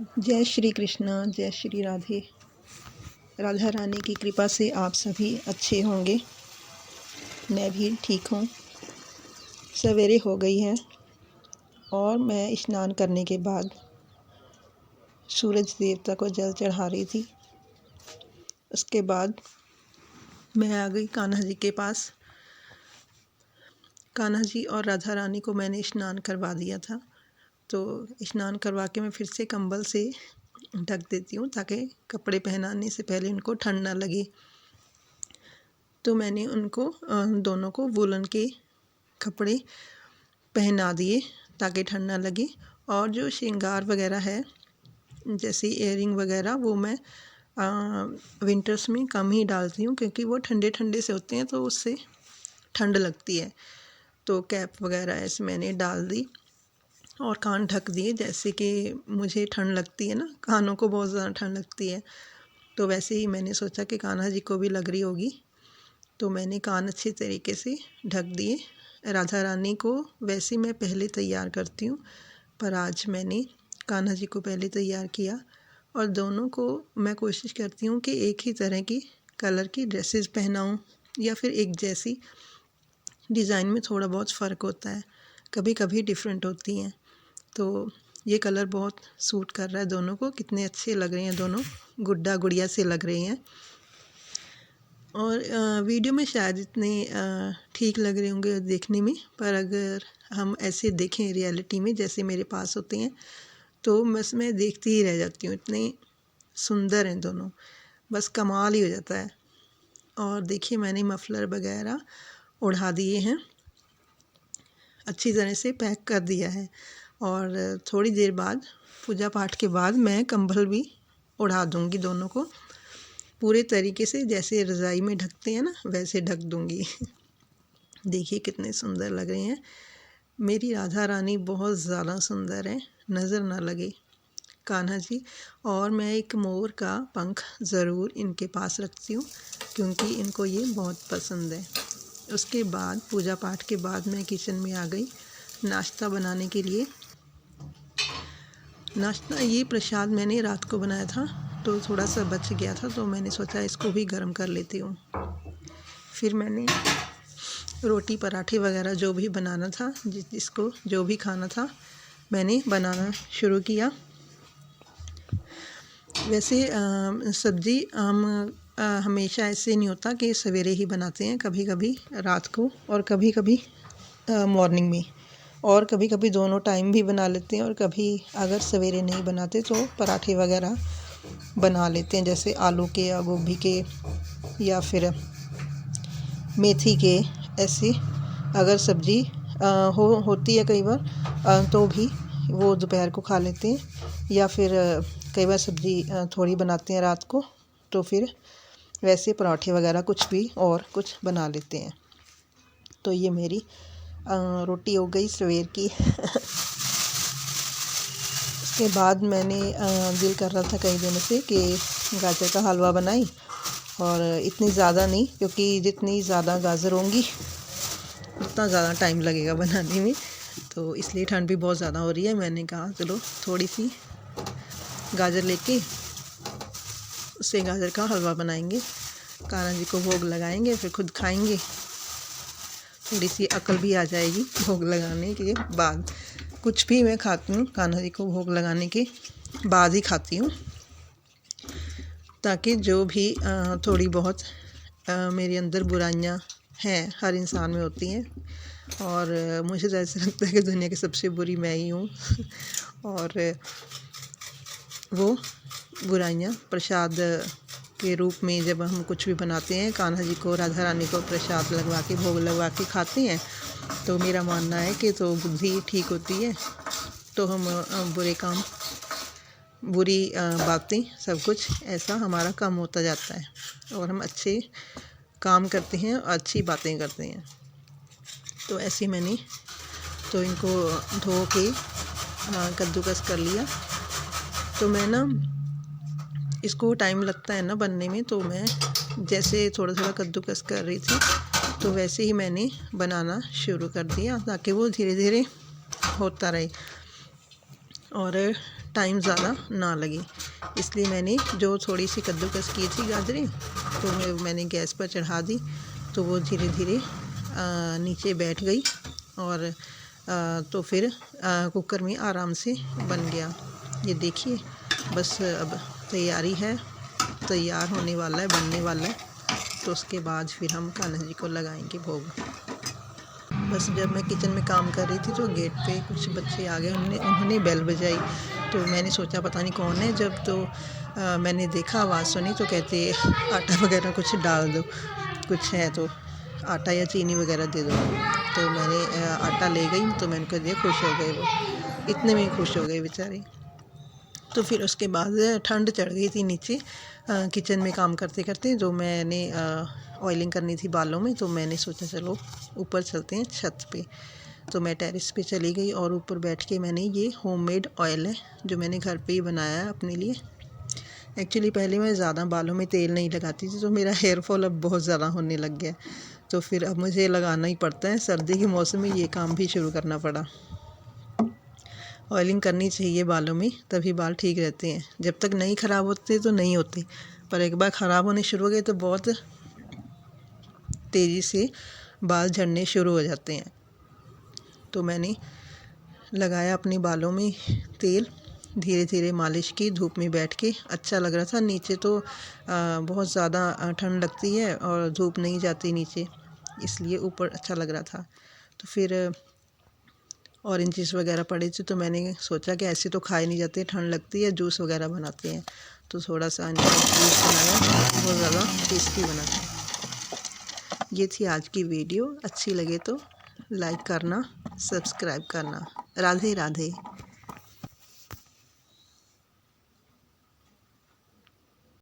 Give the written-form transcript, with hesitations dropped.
जय श्री कृष्ण, जय श्री राधे। राधा रानी की कृपा से आप सभी अच्छे होंगे। मैं भी ठीक हूँ। सवेरे हो गई है और मैं स्नान करने के बाद सूरज देवता को जल चढ़ा रही थी। उसके बाद मैं आ गई कान्हा जी के पास। कान्हा जी और राधा रानी को मैंने स्नान करवा दिया था, तो स्नान करवा के मैं फिर से कंबल से ढक देती हूँ ताकि कपड़े पहनाने से पहले उनको ठंड ना लगे। तो मैंने उनको दोनों को वूलन के कपड़े पहना दिए ताकि ठंड ना लगे। और जो श्रृंगार वगैरह है जैसे इयरिंग वगैरह वो मैं विंटर्स में कम ही डालती हूँ, क्योंकि वो ठंडे ठंडे से होते हैं तो उससे ठंड लगती है। तो कैप वगैरह ऐसे मैंने डाल दी और कान ढक दिए। जैसे कि मुझे ठंड लगती है ना, कानों को बहुत ज़्यादा ठंड लगती है, तो वैसे ही मैंने सोचा कि कान्हा जी को भी लग रही होगी, तो मैंने कान अच्छे तरीके से ढक दिए। राधा रानी को वैसे मैं पहले तैयार करती हूँ, पर आज मैंने कान्हा जी को पहले तैयार किया। और दोनों को मैं कोशिश करती हूँ कि एक ही तरह की कलर की ड्रेसेस पहनाऊँ या फिर एक जैसी। डिज़ाइन में थोड़ा बहुत फ़र्क होता है, कभी कभी डिफरेंट होती हैं। तो ये कलर बहुत सूट कर रहा है दोनों को। कितने अच्छे लग रहे हैं दोनों, गुड्डा गुड़िया से लग रहे हैं। और वीडियो में शायद इतने ठीक लग रहे होंगे देखने में, पर अगर हम ऐसे देखें रियलिटी में जैसे मेरे पास होते हैं तो बस मैं देखती ही रह जाती हूँ। इतने सुंदर हैं दोनों, बस कमाल ही हो जाता है। और देखिए मैंने मफलर वगैरह उड़ा दिए हैं, अच्छी तरह से पैक कर दिया है। और थोड़ी देर बाद पूजा पाठ के बाद मैं कंबल भी उड़ा दूँगी दोनों को पूरे तरीके से, जैसे रज़ाई में ढकते हैं ना वैसे ढक दूँगी। देखिए कितने सुंदर लग रहे हैं। मेरी राधा रानी बहुत ज़्यादा सुंदर है, नज़र ना लगे कान्हा जी। और मैं एक मोर का पंख ज़रूर इनके पास रखती हूँ, क्योंकि इनको ये बहुत पसंद है। उसके बाद पूजा पाठ के बाद मैं किचन में आ गई नाश्ता बनाने के लिए। नाश्ता ये प्रसाद मैंने रात को बनाया था, तो थोड़ा सा बच गया था, तो मैंने सोचा इसको भी गर्म कर लेती हूँ। फिर मैंने रोटी पराठे वगैरह जो भी बनाना था, जिसको जो भी खाना था मैंने बनाना शुरू किया। वैसे सब्ज़ी हम हमेशा ऐसे नहीं होता कि सवेरे ही बनाते हैं, कभी कभी रात को और कभी कभी मॉर्निंग में, और कभी कभी दोनों टाइम भी बना लेते हैं। और कभी अगर सवेरे नहीं बनाते तो पराठे वगैरह बना लेते हैं, जैसे आलू के या गोभी के या फिर मेथी के। ऐसे अगर सब्ज़ी होती है कई बार तो भी वो दोपहर को खा लेते हैं, या फिर कई बार सब्ज़ी थोड़ी बनाते हैं रात को, तो फिर वैसे पराठे वगैरह कुछ भी और कुछ बना लेते हैं। तो ये मेरी रोटी हो गई सवेर की। उसके बाद मैंने दिल कर रहा था कई दिनों से कि गाजर का हलवा बनाई, और इतनी ज़्यादा नहीं, क्योंकि जितनी ज़्यादा गाजर होंगी उतना ज़्यादा टाइम लगेगा बनाने में, तो इसलिए ठंड भी बहुत ज़्यादा हो रही है। मैंने कहा चलो थोड़ी सी गाजर लेके उससे गाजर का हलवा बनाएंगे, कान्हा जी को भोग लगाएंगे, फिर खुद खाएंगे। थोड़ी सी अकल भी आ जाएगी भोग लगाने के बाद। कुछ भी मैं खाती हूँ कान्हा जी को भोग लगाने के बाद ही खाती हूँ, ताकि जो भी थोड़ी बहुत मेरे अंदर बुराइयाँ हैं, हर इंसान में होती हैं, और मुझे तो ऐसा लगता है कि दुनिया की सबसे बुरी मैं ही हूँ। और वो बुराइयाँ प्रसाद के रूप में जब हम कुछ भी बनाते हैं, कान्हा जी को राधा रानी को प्रसाद लगवा के भोग लगवा के खाते हैं, तो मेरा मानना है कि तो बुद्धि ठीक होती है, तो हम बुरे काम, बुरी बातें, सब कुछ ऐसा हमारा कम होता जाता है, और हम अच्छे काम करते हैं और अच्छी बातें करते हैं। तो ऐसे मैंने तो इनको धो के कद्दूकस कर लिया। तो मैं ना, इसको टाइम लगता है ना बनने में, तो मैं जैसे थोड़ा थोड़ा कद्दूकस कर रही थी तो वैसे ही मैंने बनाना शुरू कर दिया, ताकि वो धीरे धीरे होता रहे। और टाइम ज़्यादा ना लगे, इसलिए मैंने जो थोड़ी सी कद्दूकस की थी गाजरें तो मैंने गैस पर चढ़ा दी, तो वो धीरे धीरे नीचे बैठ गई और तो फिर कुकर में आराम से बन गया। ये देखिए, बस अब तैयारी है, तैयार होने वाला है, बनने वाला है। तो उसके बाद फिर हम कान्हा जी को लगाएंगे भोग। बस जब मैं किचन में काम कर रही थी तो गेट पे कुछ बच्चे आ गए, उन्होंने बेल बजाई, तो मैंने सोचा पता नहीं कौन है। जब तो मैंने देखा, आवाज़ सुनी, तो कहते आटा वगैरह कुछ डाल दो, कुछ है तो आटा या चीनी वगैरह दे दो। तो मैंने आटा ले गई, तो मैंने कह दिया, खुश हो गए वो, इतने में ही खुश हो गए बेचारे। तो फिर उसके बाद ठंड चढ़ गई थी नीचे किचन में काम करते करते, जो मैंने ऑयलिंग करनी थी बालों में, तो मैंने सोचा चलो ऊपर चलते हैं छत पे। तो मैं टेरेस पे चली गई और ऊपर बैठ के मैंने, ये होममेड ऑयल है जो मैंने घर पे ही बनाया है अपने लिए। एक्चुअली पहले मैं ज़्यादा बालों में तेल नहीं लगाती थी, तो मेरा हेयर फॉल अब बहुत ज़्यादा होने लग गया, तो फिर अब मुझे लगाना ही पड़ता है। सर्दी के मौसम में ये काम भी शुरू करना पड़ा। ऑयलिंग करनी चाहिए बालों में, तभी बाल ठीक रहते हैं। जब तक नहीं ख़राब होते तो नहीं होते, पर एक बार ख़राब होने शुरू हो गए तो बहुत तेज़ी से बाल झड़ने शुरू हो जाते हैं। तो मैंने लगाया अपने बालों में तेल, धीरे धीरे मालिश की, धूप में बैठ के। अच्छा लग रहा था। नीचे तो बहुत ज़्यादा ठंड लगती है और धूप नहीं जाती नीचे, इसलिए ऊपर अच्छा लग रहा था। तो फिर ऑरेंजेस वगैरह पड़े थे, तो मैंने सोचा कि ऐसे तो खाए नहीं जाते, ठंड लगती है, जूस वगैरह बनाते हैं। तो थोड़ा सा इनका जूस बनाया, बहुत ज़्यादा टेस्टी बना था। ये थी आज की वीडियो। अच्छी लगे तो लाइक करना, सब्सक्राइब करना। राधे राधे।